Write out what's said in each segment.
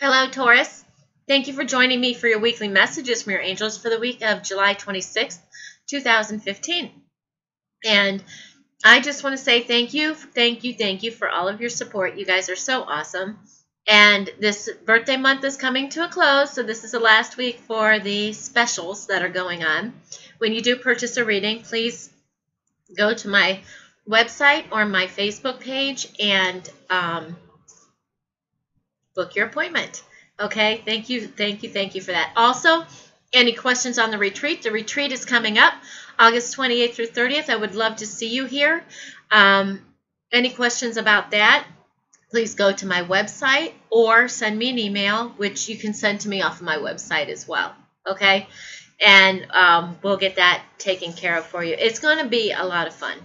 Hello, Taurus. Thank you for joining me for your weekly messages from your angels for the week of July 26th, 2015. And I just want to say thank you for all of your support. You guys are so awesome. And this birthday month is coming to a close, so this is the last week for the specials that are going on. When you do purchase a reading, please go to my website or my Facebook page and book your appointment. Okay, thank you for that. Also, any questions on the retreat? The retreat is coming up August 28th through 30th. I would love to see you here. Any questions about that, please go to my website or send me an email, which you can send to me off of my website as well. Okay, and we'll get that taken care of for you. It's going to be a lot of fun.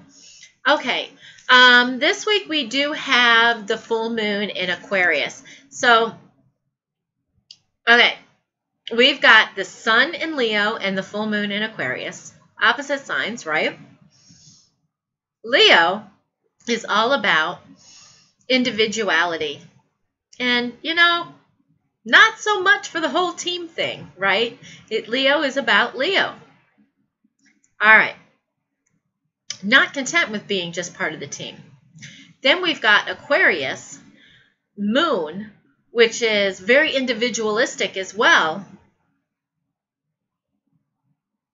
Okay, this week we do have the full moon in Aquarius. So, okay, we've got the sun in Leo and the full moon in Aquarius. Opposite signs, right? Leo is all about individuality. And, not so much for the whole team thing, right? Leo is about Leo. All right. Not content with being just part of the team. Then we've got Aquarius, moon, which is very individualistic as well,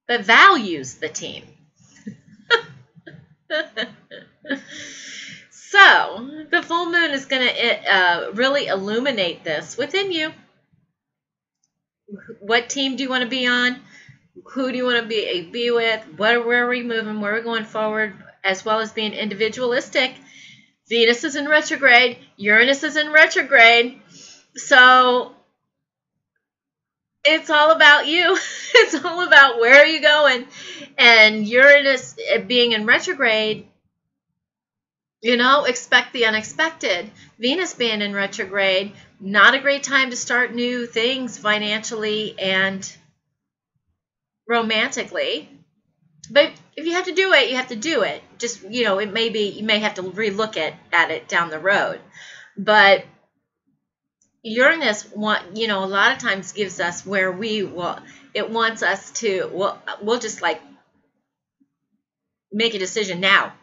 but values the team. So, the full moon is going to really illuminate this within you. What team do you want to be on? Who do you want to be with? Where are we moving? Where are we going forward? As well as being individualistic. Venus is in retrograde. Uranus is in retrograde. So, it's all about you. It's all about where are you going. And Uranus being in retrograde, expect the unexpected. Venus being in retrograde, not a great time to start new things financially and romantically. But if you have to do it, you have to do it. Just, it may be, you may have to relook at it down the road. But Uranus, a lot of times gives us where it wants us to, we'll just like make a decision now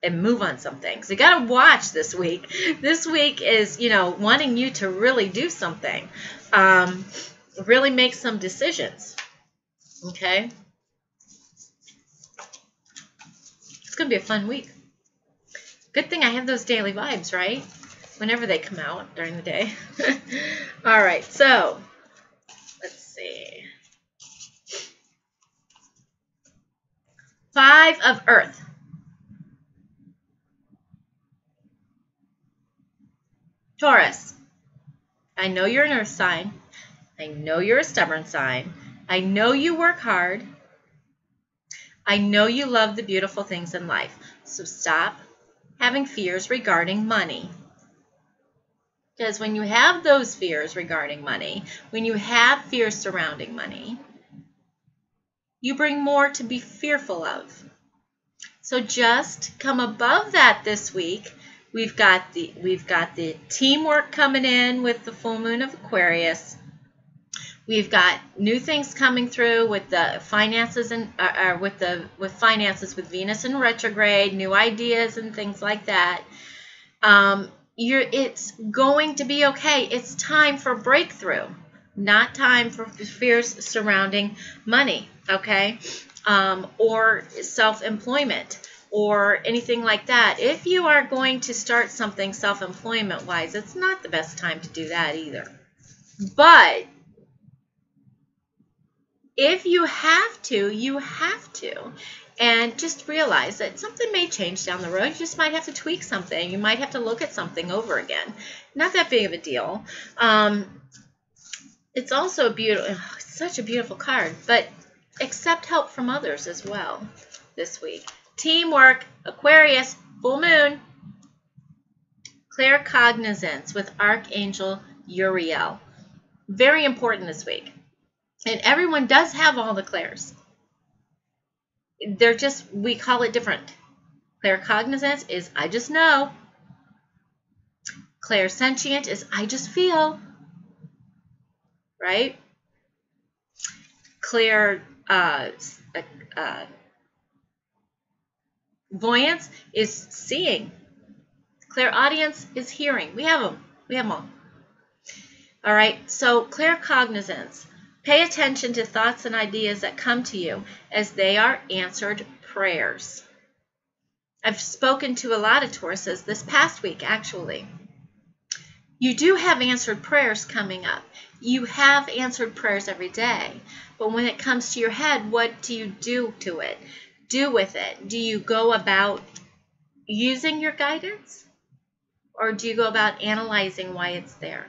and move on some things. You got to watch this week. This week is, wanting you to really do something, really make some decisions. Okay? It's going to be a fun week. Good thing I have those daily vibes, right? Whenever they come out during the day. All right, so let's see. 5 of Earth. Taurus, I know you're an earth sign. I know you're a stubborn sign. I know you work hard. I know you love the beautiful things in life. So stop having fears regarding money. Because when you have those fears regarding money, when you have fears surrounding money, you bring more to be fearful of. So just come above that this week. We've got the teamwork coming in with the full moon of Aquarius. We've got new things coming through with the finances and with finances with Venus in retrograde, new ideas and things like that. It's going to be okay. It's time for breakthrough, not time for fears surrounding money, okay, or self-employment or anything like that. If you are going to start something self-employment-wise, it's not the best time to do that either. But if you have to, you have to. And just realize that something may change down the road. You just might have to tweak something. You might have to look at something over again. Not that big of a deal. It's also such a beautiful card. But accept help from others as well this week. Teamwork, Aquarius, full moon. Clear cognizance with Archangel Uriel. Very important this week. And everyone does have all the clairs. They're just, we call it different. Claircognizance is I just know. Clairsentient is I just feel. right? Clear voyance is seeing. Clairaudience is hearing. We have them. We have them all. All right, so claircognizance. Pay attention to thoughts and ideas that come to you as they are answered prayers. I've spoken to a lot of Tauruses this past week, actually. You do have answered prayers coming up. You have answered prayers every day. But when it comes to your head, what do you do to it? Do with it? Do you go about using your guidance? Or do you go about analyzing why it's there?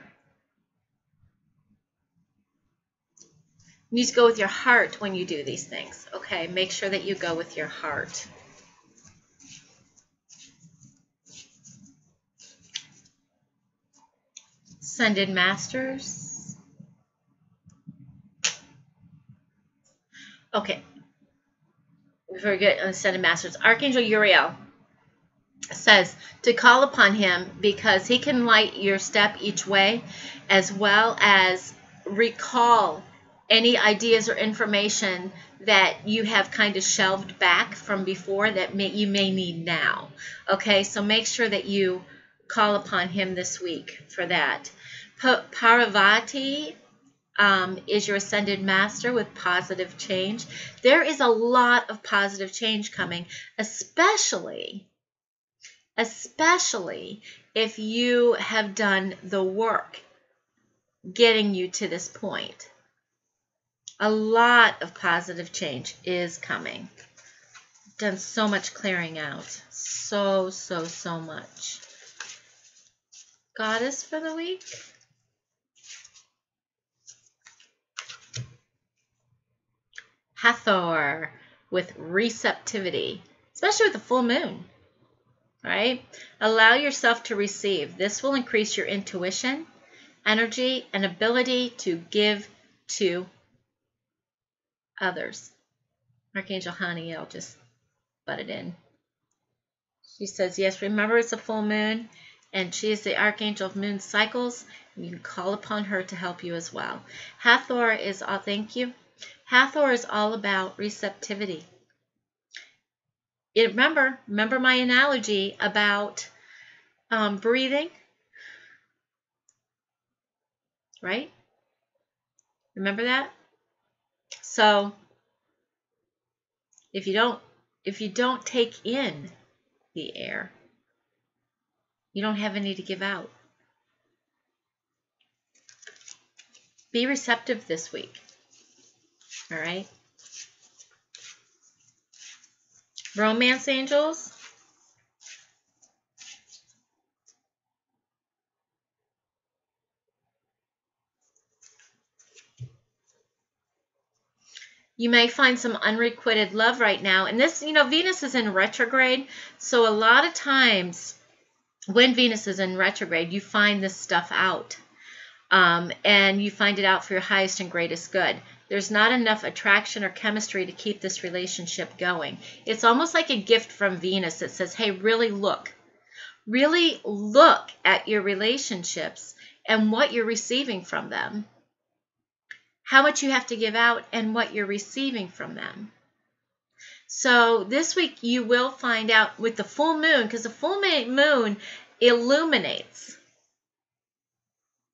You need to go with your heart when you do these things, okay? Make sure that you go with your heart. Ascended Masters. Okay. Before we get Ascended Masters, Archangel Uriel says to call upon him because he can light your step each way, as well as recall any ideas or information that you have kind of shelved back from before that you may need now. Okay, so make sure that you call upon him this week for that. Parvati is your ascended master with positive change. There is a lot of positive change coming, especially if you have done the work getting you to this point. A lot of positive change is coming. Done so much clearing out. So much. Goddess for the week. Hathor with receptivity, especially with the full moon. Right? Allow yourself to receive. This will increase your intuition, energy, and ability to give to others. Archangel Haniel just butted in. She says, yes, remember it's a full moon, and she is the Archangel of moon cycles. And you can call upon her to help you as well. Hathor is all, thank you. Hathor is all about receptivity. Remember my analogy about breathing, right? Remember that? So if you don't take in the air, you don't have any to give out. Be receptive this week. All right? Romance angels. You may find some unrequited love right now. And this, Venus is in retrograde. So a lot of times when Venus is in retrograde, you find this stuff out. And you find it out for your highest and greatest good. There's not enough attraction or chemistry to keep this relationship going. It's almost like a gift from Venus that says, hey, really look at your relationships and what you're receiving from them. How much you have to give out and what you're receiving from them. So this week you will find out with the full moon, because the full moon illuminates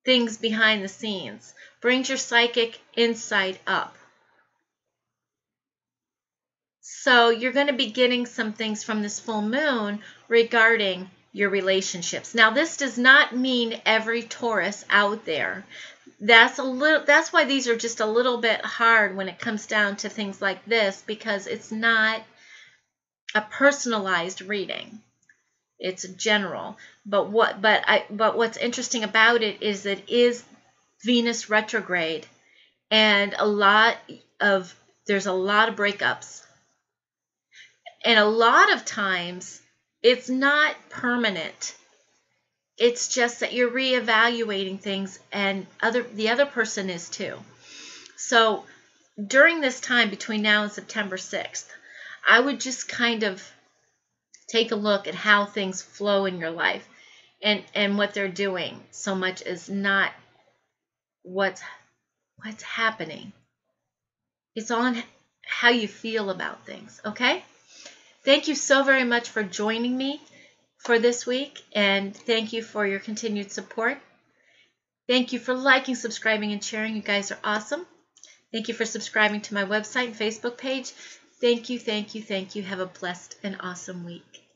things behind the scenes, brings your psychic insight up. So you're going to be getting some things from this full moon regarding your relationships. Now, this does not mean every Taurus out there. That's why these are just a little bit hard when it comes down to things like this, because it's not a personalized reading. It's general. But what's interesting about it is it is Venus retrograde, and there's a lot of breakups. And a lot of times it's not permanent. It's just that you're reevaluating things, and the other person is too. So during this time between now and September 6th, I would just kind of take a look at how things flow in your life and what they're doing, so much as not what's what's happening. It's on how you feel about things, okay? Thank you so very much for joining me for this week, and thank you for your continued support. Thank you for liking, subscribing, and sharing. You guys are awesome. Thank you for subscribing to my website and Facebook page. Thank you, thank you, thank you. Have a blessed and awesome week.